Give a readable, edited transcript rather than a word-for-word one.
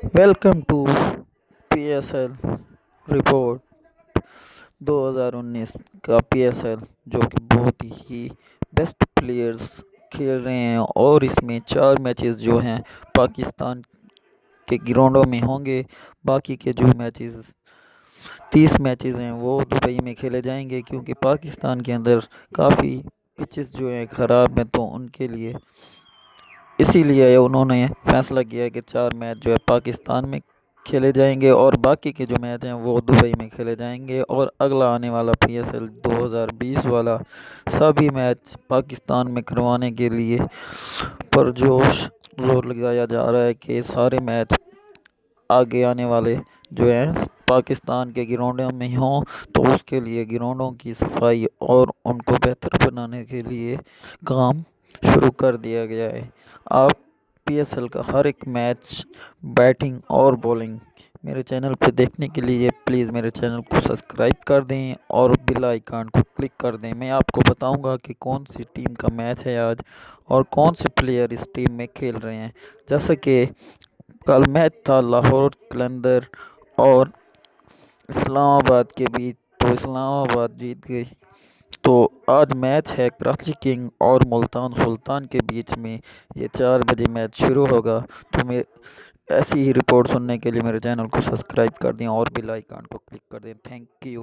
Welcome to P S L report 2019 کا پی S L, جو کہ بہت ہی بیسٹ پلیئرز کھیل رہے ہیں، اور اس میں 4 میچز جو ہیں پاکستان کے گراؤنڈوں میں ہوں گے۔ باقی کے جو 30 میچز ہیں وہ دبئی میں کھیلے جائیں گے، کیونکہ پاکستان کے اندر کافی پچز جو ہیں خراب ہیں، تو ان کے لیے اسی لیے انہوں نے فیصلہ کیا کہ 4 میچ جو ہے پاکستان میں کھیلے جائیں گے، اور باقی کے جو میچ ہیں وہ دبئی میں کھیلے جائیں گے۔ اور اگلا آنے والا پی ایس ایل 2020 والا سبھی میچ پاکستان میں کروانے کے لیے پرجوش زور لگایا جا رہا ہے کہ سارے میچ آگے آنے والے جو ہیں پاکستان کے گراؤنڈوں میں ہوں، تو اس کے لیے گراؤنڈوں کی صفائی اور ان کو بہتر بنانے کے لیے کام شروع کر دیا گیا ہے۔ آپ پی ایس ایل کا ہر ایک میچ، بیٹنگ اور بولنگ میرے چینل پہ دیکھنے کے لیے پلیز میرے چینل کو سبسکرائب کر دیں اور بیل آئیکن کو کلک کر دیں۔ میں آپ کو بتاؤں گا کہ کون سی ٹیم کا میچ ہے آج اور کون سے پلیئر اس ٹیم میں کھیل رہے ہیں۔ جیسا کہ کل میچ تھا لاہور قلندر اور اسلام آباد کے بیچ، تو اسلام آباد جیت گئی۔ تو آج میچ ہے کراچی کنگ اور ملتان سلطان کے بیچ میں۔ یہ 4 بجے میچ شروع ہوگا، تو ایسی ہی رپورٹ سننے کے لیے میرے چینل کو سبسکرائب کر دیں اور بیل آئیکن کو کلک کر دیں۔ Thank you.